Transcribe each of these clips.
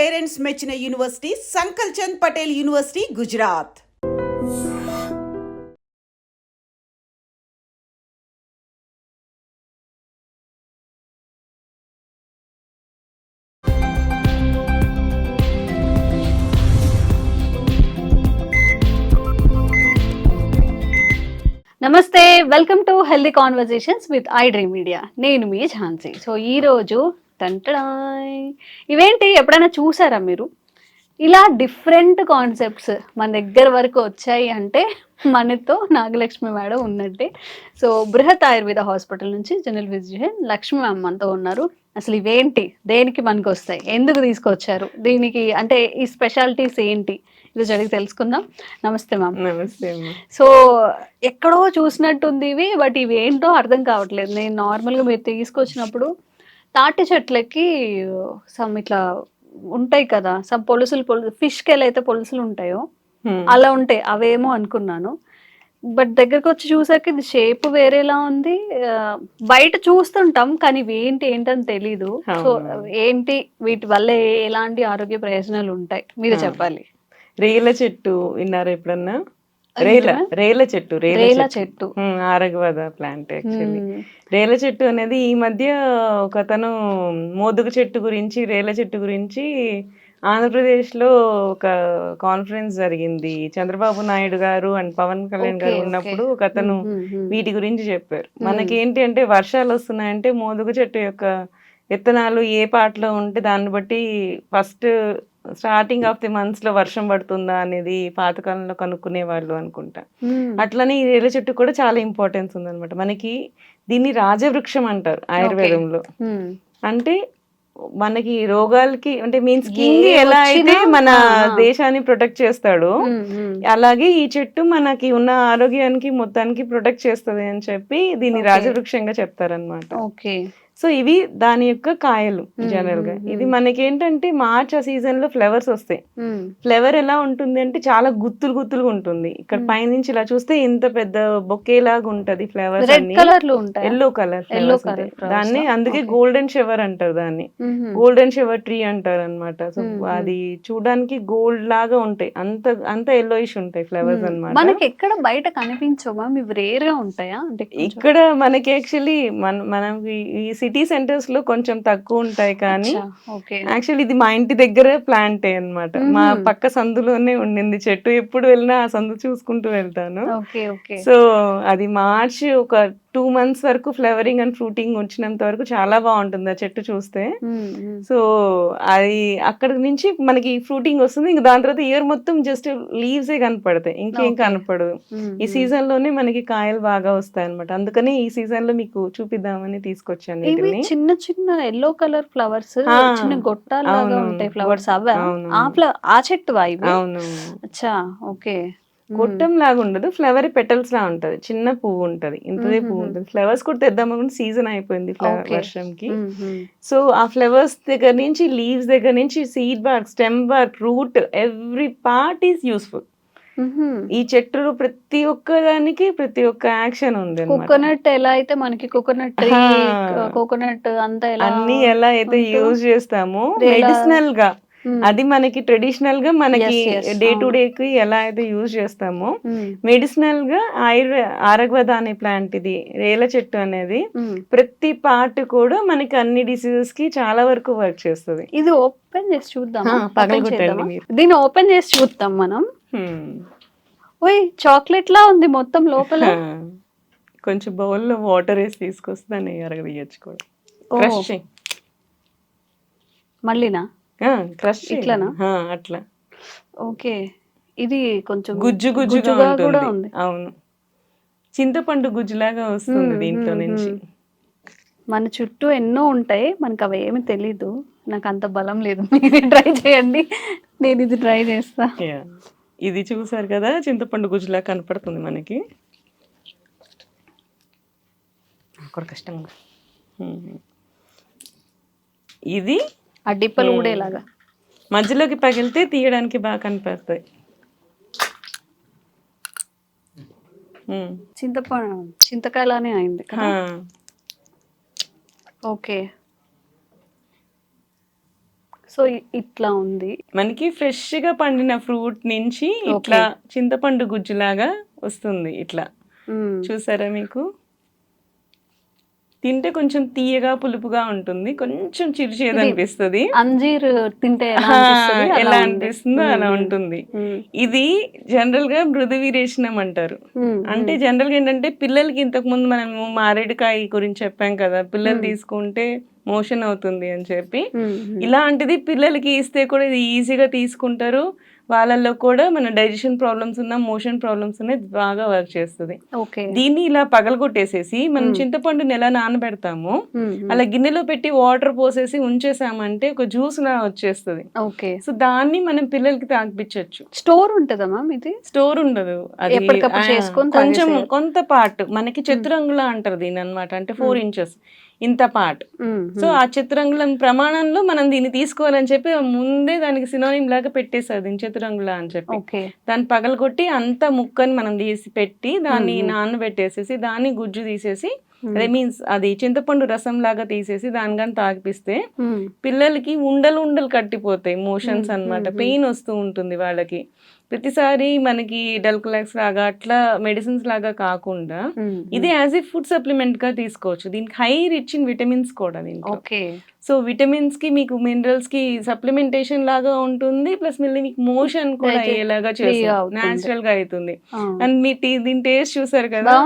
Parents మెచ్చిన university సంకల్ Chand Patel university, Gujarat. నమస్తే, welcome to healthy conversations with I dream media. నేను మీ Jhansi. So ఈరోజు ఇవేంటి ఎప్పుడైనా చూసారా మీరు? ఇలా డిఫరెంట్ కాన్సెప్ట్స్ మన దగ్గర వరకు వచ్చాయి అంటే మనతో నాగలక్ష్మి మేడం ఉన్నట్టే. సో బృహత్ ఆయుర్వేద హాస్పిటల్ నుంచి జనరల్ ఫిజిషియన్ లక్ష్మి మ్యామ్ మనతో ఉన్నారు. అసలు ఇవేంటి, దేనికి మనకు వస్తాయి, ఎందుకు తీసుకొచ్చారు, దీనికి అంటే ఈ స్పెషాలిటీస్ ఏంటి, ఈరోజు అడిగి తెలుసుకుందాం. నమస్తే మ్యామ్. నమస్తే. సో ఎక్కడో చూసినట్టుంది ఇవి, బట్ ఇవి ఏంటో అర్థం కావట్లేదు. నేను నార్మల్గా మీరు తీసుకొచ్చినప్పుడు తాటి చెట్లకి సమ్ ఇట్లా ఉంటాయి కదా, సమ్ పొలుసులు ఫిష్కి ఎలా అయితే పొలుసులు ఉంటాయో అలా ఉంటాయి, అవేమో అనుకున్నాను. బట్ దగ్గరకు వచ్చి చూసాక ఇది షేప్ వేరేలా ఉంది. బయట చూస్తుంటాం కానీ ఇవి ఏంటని తెలీదు. సో ఏంటి, వీటి వల్ల ఎలాంటి ఆరోగ్య ప్రయోజనాలు ఉంటాయి మీరు చెప్పాలి. రేల చెట్టు విన్నారా ఎప్పుడన్నా? రేల చెట్టు ఆరగవద ప్లాంట్. యాక్చువల్లీ రేల చెట్టు అనేది ఈ మధ్య ఒకతను మోదుగ చెట్టు గురించి, రేల చెట్టు గురించి ఆంధ్రప్రదేశ్ లో ఒక కాన్ఫరెన్స్ జరిగింది. చంద్రబాబు నాయుడు గారు అండ్ పవన్ కళ్యాణ్ గారు ఉన్నప్పుడు ఒక అతను వీటి గురించి చెప్పారు. మనకేంటి అంటే వర్షాలు వస్తున్నాయంటే మోదుగ చెట్టు యొక్క విత్తనాలు ఏ పాటలో ఉంటే దాన్ని బట్టి first starting of the months లో వర్షం పడుతుందా అనేది పాతకాలంలో కనుక్కునే వాళ్ళు అనుకుంటా. అట్లనే ఈ రేల చెట్టు కూడా చాలా ఇంపార్టెన్స్ ఉందన్నమాట మనకి. దీన్ని రాజవృక్షం అంటారు ఆయుర్వేదంలో. అంటే మనకి రోగాలకి అంటే మీన్స్ కింగ్ ఎలా అయితే మన దేశాన్ని ప్రొటెక్ట్ చేస్తాడో అలాగే ఈ చెట్టు మనకి ఉన్న ఆరోగ్యానికి మొత్తానికి ప్రొటెక్ట్ చేస్తుంది అని చెప్పి దీన్ని రాజవృక్షంగా చెప్తారనమాట. సో ఇవి దాని యొక్క కాయలు జనరల్ గా. ఇది మనకి ఏంటంటే మార్చ్ ఆ సీజన్ లో ఫ్లవర్స్ వస్తాయి. ఫ్లవర్ ఎలా ఉంటుంది అంటే చాలా గుత్తులుగా ఉంటుంది. ఇక్కడ పైనుంచి ఇలా చూస్తే ఇంత పెద్ద బొకే లాగా ఉంటది. ఫ్లవర్స్ అన్ని ఎల్లో కలర్ ఫ్లవర్స్. దాన్ని అందుకే గోల్డెన్ షవర్ అంటారు, దాన్ని గోల్డెన్ షవర్ ట్రీ అంటారు అనమాట. సో అది చూడడానికి గోల్డ్ లాగా ఉంటాయి, అంత ఎల్లోయిష్ ఉంటాయి ఫ్లవర్స్ అనమాట. మనకి ఎక్కడ బయట కనిపించవా, ఇవి రేర్ గా ఉంటాయా? ఇక్కడ మనకి యాక్చువల్లీ మనం ఈ సిటీ సెంటర్స్ లో కొంచెం తక్కువ ఉంటాయి, కానీ యాక్చువల్లీ ఇది మా ఇంటి దగ్గర ప్లాంటే అన్నమాట. మా పక్క సందులోనే ఉండింది చెట్టు. ఎప్పుడు వెళ్ళినా ఆ సందు చూసుకుంటూ వెళ్తాను. సో అది మార్చ్ ఒక 2 months వరకు ఫ్లవరింగ్ అండ్ ఫ్రూటింగ్ వచ్చినంత వరకు చాలా బాగుంటుంది ఆ చెట్టు చూస్తే. సో అది అక్కడ నుంచి మనకి ఫ్రూటింగ్ వస్తుంది. ఇంకా దాని తర్వాత ఇయర్ మొత్తం జస్ట్ లీవ్స్ ఏ కనపడతాయి, ఇంకేం కనపడదు. ఈ సీజన్ లోనే మనకి కాయలు బాగా వస్తాయి అనమాట. అందుకని ఈ సీజన్ లో మీకు చూపిద్దామని తీసుకొచ్చాను. చిన్న చిన్న ఎల్లో కలర్ ఫ్లవర్స్, చిన్న గొట్టాలుగా ఉంటాయి ఫ్లవర్స్, అవే ఆ చెట్టు ఇవి? అవును. అచ్చా, ఓకే. గొట్టం లాగా ఉండదు, ఫ్లవర్ పెటల్స్ లా ఉంటది, చిన్న పువ్వు ఉంటది, ఇంతదే పువ్వు ఉంటది. ఫ్లవర్స్ కూడా తెద్దామనుకుంటే సీజన్ అయిపోయింది వర్షంకి. సో ఆ ఫ్లవర్స్ దగ్గర నుంచి, లీవ్స్ దగ్గర నుంచి, seed bark, stem bark, root, every part is useful. ఈ చెట్టులో ప్రతి ఒక్క దానికి ప్రతి ఒక్క యాక్షన్ ఉంది. కోకోనట్ ఎలా అయితే మనకి కోకోనట్ అంతా అన్ని ఎలా అయితే యూజ్ చేస్తామో మెడిసినల్ గా, అది మనకి ట్రెడిషనల్ గా మనకి డే టు డే కి ఎలా అయితే యూజ్ చేస్తామో మెడిసినల్ గా ఆరగవద అనే ప్లాంట్, ఇది రేల చెట్టు అనేది ప్రతి పార్ట్ కూడా మనకి అన్ని డిసీజెస్ కి చాలా వరకు వర్క్ చేస్తుంది. ఇది ఓపెన్ చేసి చూద్దాం, దీన్ని ఓపెన్ చేసి చూద్దాం మనం. ఓయ్, చాక్లెట్ లా ఉంది మొత్తం లోపల. కొంచెం బౌల్ లో వాటర్ వేసి తీసుకొస్తే దాన్ని అరగదీయచ్చు కూడా. మళ్ళీనా క్రష్ ఇట్లానా? అట్లా. ఓకే, ఇది కొంచెం గుజ్జుగా కూడా ఉంది. అవును, చింతపండు గుజ్జులాగా వస్తుంది దీంట్లో నుంచి. మన చుట్టూ ఎన్నో ఉంటాయి, మనకు అవి ఏమి తెలీదు. నాకు అంత బలం లేదు, మీరు ట్రై చేయండి, నేను ఇది ట్రై చేస్తా. ఇది చూసారు కదా, చింతపండు గుజ్జులా కనపడుతుంది మనకి. కష్టంగా ఇది ఆ డిప్పలు ఊడేలాగా మధ్యలోకి పగిలితే తీయడానికి బాగా కనపడతాయి. చింతకాయలానే అయింది కదా. ఓకే, సో ఇట్లా ఉంది. మనకి ఫ్రెష్ గా పండిన ఫ్రూట్ నుంచి ఇట్లా చింతపండు గుజ్జులాగా వస్తుంది ఇట్లా. చూసారా మీకు? తింటే కొంచెం తీయగా పులుపుగా ఉంటుంది, కొంచెం చిరుచేదు అనిపిస్తుంది. అంజీర్ తింటే ఎలా అనిపిస్తుందో అలా ఉంటుంది. ఇది జనరల్ గా మృదు వీరేశనం అంటారు. అంటే జనరల్ గా ఏంటంటే పిల్లలకి ఇంతకు ముందు మనము మారేడుకాయ గురించి చెప్పాం కదా, పిల్లలు తీసుకుంటే మోషన్ అవుతుంది అని చెప్పి, ఇలాంటిది పిల్లలకి ఇస్తే కూడా ఇది ఈజీగా తీసుకుంటారు. వాళ్ళల్లో కూడా మన డైజెషన్ ప్రాబ్లమ్స్ ఉన్న, మోషన్ ప్రాబ్లమ్స్ ఉన్నాయి, బాగా వర్క్ చేస్తుంది. దీన్ని ఇలా పగలగొట్టేసేసి మనం చింతపండుని ఎలా నానబెడతాము అలా గిన్నెలో పెట్టి వాటర్ పోసేసి ఉంచేసామంటే ఒక జ్యూస్ లా వచ్చేస్తుంది. సో దాన్ని మనం పిల్లలకి తాగిపించవచ్చు. స్టోర్ ఉంటుందమ్మా ఇది? స్టోర్ ఉండదు, అది కొంచెం కొంత పార్ట్ మనకి చతురంగులా అంటారు దీని అనమాట. అంటే 4 inches ఇంత పార్ట్. సో ఆ చతురంగుళం ప్రమాణంలో మనం దీన్ని తీసుకోవాలని చెప్పి ముందే దానికి సినోనిమ్ లాగా పెట్టేసారు దీని చతురంగుళ అని చెప్పి. దాన్ని పగలగొట్టి అంత ముక్కని మనం తీసి పెట్టి దాన్ని నానబెట్టేసేసి దాన్ని గుజ్జు తీసేసి, అదే మీన్స్ అది చింతపండు రసం లాగా తీసేసి దాని కానీ తాగిపిస్తే పిల్లలకి ఉండలు ఉండలు కట్టిపోతాయి, మోషన్స్ అన్నమాట. పెయిన్ వస్తూ ఉంటుంది వాళ్ళకి. ప్రతిసారి మనకి డల్కులాక్స్ లాగా అట్లా మెడిసిన్స్ లాగా కాకుండా ఇది యాజ్ ఏ ఫుడ్ సప్లిమెంట్ గా తీసుకోవచ్చు. దీనికి హై రిచ్ ఇన్ విటమిన్స్ కూడా దీంట్లో. సో విటమిన్స్ కి మీకు మినరల్స్ కి సప్లిమెంటేషన్ లాగా ఉంటుంది, ప్లస్ మళ్ళీ మీకు మోషన్ కూడా అయ్యేలాగా చేస్తుంది, నేచురల్ గా అవుతుంది. అండ్ మీ దీని టేస్ట్ చూసారు కదా,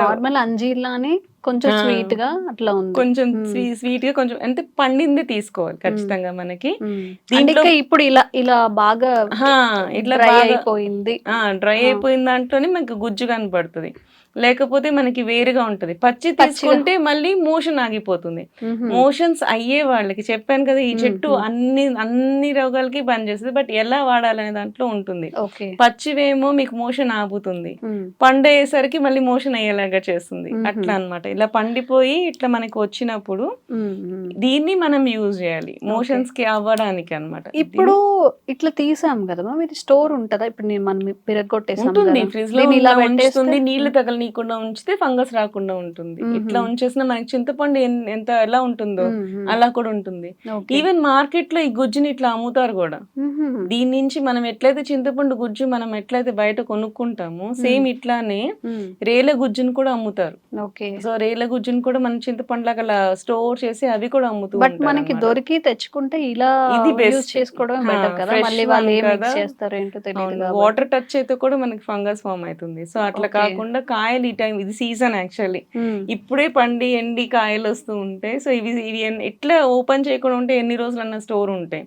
నార్మల్ అంజీర్ లానే కొంచెం స్వీట్ గా అట్లా ఉంది. కొంచెం స్వీట్ గా కొంచెం అంటే పండింది తీసుకోవాలి ఖచ్చితంగా మనకి. దీంట్లో ఇప్పుడు ఇలా ఇలా బాగా ఇట్లా డ్రై అయిపోయింది, డ్రై అయిపోయిన దాంట్లోనే మనకి గుజ్జు కనపడుతుంది. లేకపోతే మనకి వేరుగా ఉంటది. పచ్చి తీసుకుంటే మళ్ళీ మోషన్ ఆగిపోతుంది. మోషన్స్ అయ్యే వాళ్ళకి చెప్పాను కదా, ఈ చెట్టు అన్ని రోగాలకి పనిచేస్తుంది. బట్ ఎలా వాడాలనే దాంట్లో ఉంటుంది. పచ్చివేమో మీకు మోషన్ ఆగుతుంది, పండేసరికి మళ్ళీ మోషన్ అయ్యేలాగా చేస్తుంది. అట్లా అన్నమాట. ఇలా పండిపోయి ఇట్లా మనకి వచ్చినప్పుడు దీన్ని మనం యూజ్ చేయాలి మోషన్స్ కి అవ్వడానికి అన్నమాట. ఇప్పుడు ఇట్లా తీసాం కదా, ఇది స్టోర్ ఉంటదా? ఇప్పుడు మనం పిరగొట్టేసాం ఉంటుంది, ఫ్రిడ్జ్ లో ఉంచుతుంది. నీళ్లు తగలనీయకుండా ఉంచితే ఫంగస్ రాకుండా ఉంటుంది. ఇట్లా ఉంచేసిన మనకి చింతపండు ఎంత ఎలా ఉంటుందో అలా కూడా ఉంటుంది. ఈవెన్ మార్కెట్ లో ఈ గుజ్జుని ఇట్లా అమ్ముతారు కూడా. దీని నుంచి మనం ఎట్లయితే చింతపండు గుజ్జు మనం ఎట్లయితే బయట కొనుక్కుంటామో సేమ్ ఇట్లానే రేల గుజ్జును కూడా అమ్ముతారు. సో రేల గుజ్జును కూడా మనం చింతపండు లాగా స్టోర్ చేసి అవి కూడా అమ్ముతారు. బట్ మనకి దొరికి తెచ్చుకుంటే ఇలా ఇది యూస్ చేసుకోవడం బెటర్ కదా. మళ్ళీ వాళ్ళు ఏం మిక్స్ చేస్తారో ఏంటో తెలియదు. వాటర్ టచ్ అయితే కూడా మనకి ఫంగస్ ఫామ్ అవుతుంది. సో అట్లా కాకుండా కాయలు ఈ టైం ఇది సీజన్ యాక్చువల్లీ ఇప్పుడే పండి ఎండి కాయలు వస్తూ ఉంటాయి. సో ఇవి ఎట్లా ఓపెన్ చేయకుండా ఉంటే ఎన్ని రోజులన్నా స్టోర్ ఉంటాయి.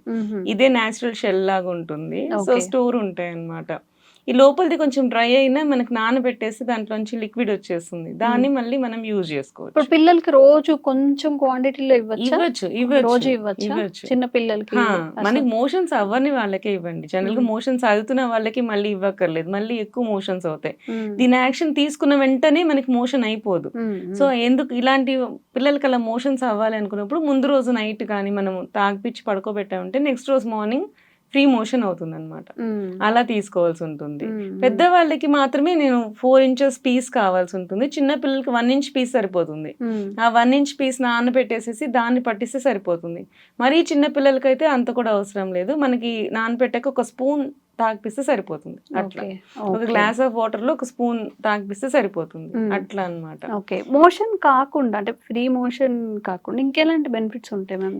ఇదే నేచురల్ షెల్ లాగా ఉంటుంది. సో స్టోర్ ఉంటాయి అన్నమాట. ఈ లోపలిది కొంచెం డ్రై అయినా మనకి నానబెట్టేస్తే దాంట్లోంచి లిక్విడ్ వచ్చేస్తుంది. దాన్ని మళ్ళీ మనం యూజ్ చేసుకోవచ్చు. ఇప్పుడు పిల్లలకి రోజు కొంచెం క్వాంటిటీలో ఇవ్వచ్చు. చిన్న పిల్లలకి మనకి మోషన్స్ అవ్వని వాళ్ళకే ఇవ్వండి. జనరల్ గా మోషన్స్ అవుతున్న వాళ్ళకి మళ్ళీ ఇవ్వక్కర్లేదు, మళ్ళీ ఎక్కువ మోషన్స్ అవుతాయి. దీని యాక్షన్ తీసుకున్న వెంటనే మనకి మోషన్ అయిపోదు. సో ఎందుకు ఇలాంటి పిల్లలకి అలా మోషన్స్ అవ్వాలి అనుకున్నప్పుడు ముందు రోజు నైట్ కానీ మనం తాగిపిచ్చి పడుకోబెట్టామంటే నెక్స్ట్ రోజు మార్నింగ్ ఫ్రీ మోషన్ అవుతుంది అనమాట. అలా తీసుకోవాల్సి ఉంటుంది. పెద్దవాళ్ళకి మాత్రమే నేను 4 inches పీస్ కావాల్సి ఉంటుంది. చిన్న పిల్లలకి 1 inch పీస్ సరిపోతుంది. ఆ 1 inch పీస్ నానబెట్టేసేసి దాన్ని పట్టిస్తే సరిపోతుంది. మరీ చిన్న పిల్లలకైతే అంత కూడా అవసరం లేదు. మనకి నానబెట్టాక ఒక స్పూన్ తాగిపిస్తే సరిపోతుంది. అట్లా ఒక గ్లాస్ ఆఫ్ వాటర్ లో ఒక స్పూన్ తాగిపిస్తే సరిపోతుంది. అట్లా అన్నమాట. మోషన్ కాకుండా అంటే ఫ్రీ మోషన్ కాకుండా ఇంకెలాంటి బెనిఫిట్స్ ఉంటాయి మ్యామ్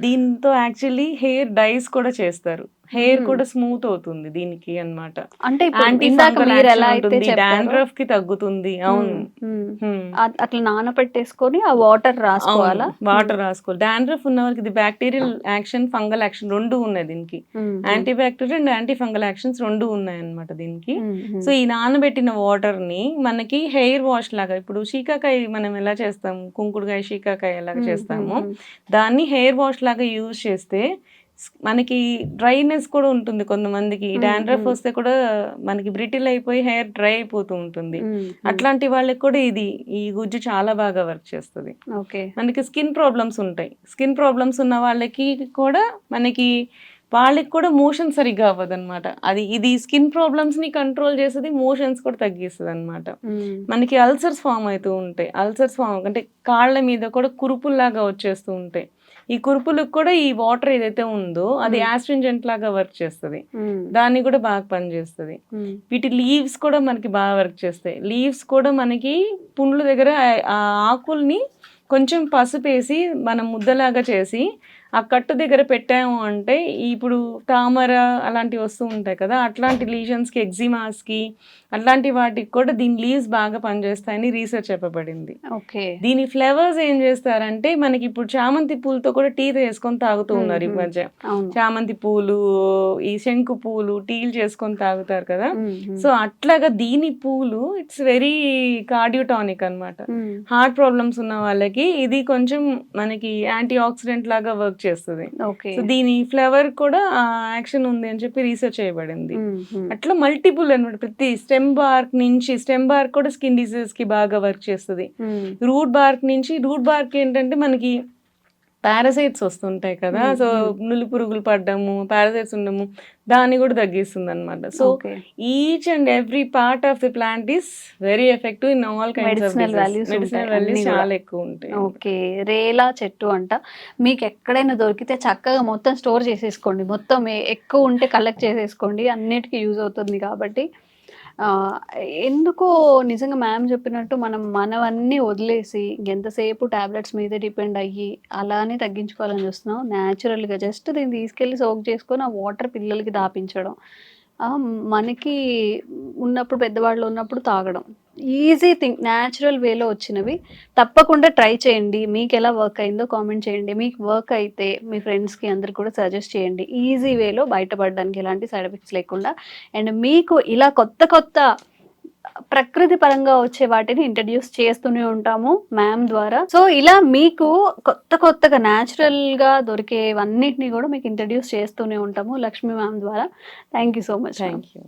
దీంతో? యాక్చువల్లీ హెయిర్ డైస్ కూడా చేస్తారు. హెయిర్ కూడా స్మూత్ అవుతుంది దీనికి అన్నమాట. అంటే డాండ్రఫ్ కి తగ్గుతుంది. అవును, అట్లా నానబెట్టేసుకొని ఆ వాటర్ రాసుకోవాలా? వాటర్ రాసుకోవాలి. డాండ్రఫ్ ఉన్న వాళ్ళకి ఇది బ్యాక్టీరియల్ యాక్షన్, ఫంగల్ యాక్షన్ రెండు ఉన్నాయి దీనికి. Anti bacterial and anti fungal actions రెండు ఉన్నాయి అన్నమాట దీనికి. సో ఈ నానబెట్టిన వాటర్ ని మనకి హెయిర్ వాష్ లాగా, ఇప్పుడు శీకాకాయ మనం ఎలా చేస్తాము, కుంకుడుకాయ శీకాకాయ ఎలాగ చేస్తాము, దాన్ని హెయిర్ వాష్ లాగా యూజ్ చేస్తే మనకి డ్రైనెస్ కూడా ఉంటుంది. కొంతమందికి డాండ్రఫ్ వస్తే కూడా మనకి బ్రిటిల్ అయిపోయి హెయిర్ డ్రై అయిపోతూ ఉంటుంది. అట్లాంటి వాళ్ళకి కూడా ఈ గుజ్జు చాలా బాగా వర్క్ చేస్తుంది. మనకి స్కిన్ ప్రాబ్లమ్స్ ఉంటాయి. స్కిన్ ప్రాబ్లమ్స్ ఉన్న వాళ్ళకి కూడా వాళ్ళకి కూడా మోషన్ సరిగ్గా అవ్వదు అనమాట. ఇది స్కిన్ ప్రాబ్లమ్స్ ని కంట్రోల్ చేస్తుంది, మోషన్స్ కూడా తగ్గిస్తుంది అనమాట. మనకి అల్సర్స్ ఫామ్ అవుతూ ఉంటాయి. అల్సర్స్ ఫామ్ అంటే కాళ్ళ మీద కూడా కురుపుల్లాగా వచ్చేస్తూ ఉంటాయి. ఈ కురుపులకు కూడా ఈ వాటర్ ఏదైతే ఉందో అది యాస్ట్రింజెంట్ లాగా వర్క్ చేస్తుంది, దాన్ని కూడా బాగా పనిచేస్తుంది. వీటి లీవ్స్ కూడా మనకి బాగా వర్క్ చేస్తాయి. లీవ్స్ కూడా మనకి పుండ్ల దగ్గర ఆ ఆకుల్ని కొంచెం పసుపు వేసి మనం ముద్దలాగా చేసి ఆ కట్టు దగ్గర పెట్టాము అంటే ఇప్పుడు తామర అలాంటివి వస్తూ ఉంటాయి కదా, అట్లాంటి లీజన్స్కి, ఎగ్జిమాస్కి అట్లాంటి వాటికి కూడా దీని లీవ్స్ బాగా పనిచేస్తాయని రీసెర్చ్ చెప్పబడింది. ఓకే. దీని ఫ్లేవర్స్ ఏం చేస్తారంటే మనకి ఇప్పుడు చామంతి పూలతో కూడా టీ చేసుకొని తాగుతూ ఉన్నారు ఈ మధ్య. చామంతి పూలు, ఈ శంకు పూలు టీలు చేసుకొని తాగుతారు కదా. సో అట్లాగా దీని పూలు ఇట్స్ వెరీ కార్డియోటానిక్ అన్నమాట. హార్ట్ ప్రాబ్లమ్స్ ఉన్న వాళ్ళకి ఇది కొంచెం మనకి యాంటీ ఆక్సిడెంట్ లాగా వర్క్ చేస్తుంది. సో దీని ఫ్లేవర్ కూడా యాక్షన్ ఉంది అని చెప్పి రీసెర్చ్ చేయబడింది. అట్లా మల్టిపుల్ అన్నమాట. ప్రతి స్టెమ్ బార్క్ కూడా స్కిన్ డిసీజెస్ కి బాగా వర్క్ చేస్తుంది. రూట్ బార్క్ ఏంటంటే మనకి పారాసైట్స్ వస్తుంటాయి కదా, సో నులి పురుగులు పడ్డము, పారాసైట్స్ ఉండము, దాన్ని కూడా తగ్గిస్తుంది అనమాట. So each and every part of the plant is very effective in all kinds of medicinal values చాలా ఎక్కువ ఉంటాయి. ఓకే. రేలా చెట్టు అంట, మీకు ఎక్కడైనా దొరికితే చక్కగా మొత్తం స్టోర్ చేసేసుకోండి, మొత్తం ఎక్కువ ఉంటే కలెక్ట్ చేసేసుకోండి, అన్నిటికీ యూజ్ అవుతుంది కాబట్టి. ఎందుకో నిజంగా మ్యామ్ చెప్పినట్టు మనవన్నీ వదిలేసి ఎంతసేపు టాబ్లెట్స్ మీద డిపెండ్ అయ్యి అలానే తగ్గించుకోవాలని చూస్తున్నాం. న్యాచురల్గా జస్ట్ దీన్ని తీసుకెళ్ళి సోక్ చేసుకొని ఆ వాటర్ పిల్లలకి దాపించడం, మనకి ఉన్నప్పుడు పెద్దవాళ్ళు ఉన్నప్పుడు తాగడం, ఈజీ థింగ్, న్యాచురల్ వేలో వచ్చినవి తప్పకుండా ట్రై చేయండి. మీకు ఎలా వర్క్ అయిందో కామెంట్ చేయండి. మీకు వర్క్ అయితే మీ ఫ్రెండ్స్కి అందరికి కూడా సజెస్ట్ చేయండి. ఈజీ వేలో బయటపడడానికి ఎలాంటి సైడ్ ఎఫెక్ట్స్ లేకుండా. అండ్ మీకు ఇలా కొత్త ప్రకృతి పరంగా వచ్చే వాటిని ఇంట్రడ్యూస్ చేస్తూనే ఉంటాము మ్యామ్ ద్వారా. సో ఇలా మీకు కొత్తగా న్యాచురల్ గా దొరికేవన్నిటిని కూడా మీకు ఇంట్రడ్యూస్ చేస్తూనే ఉంటాము లక్ష్మీ మ్యామ్ ద్వారా. Thank you so much. Thank you.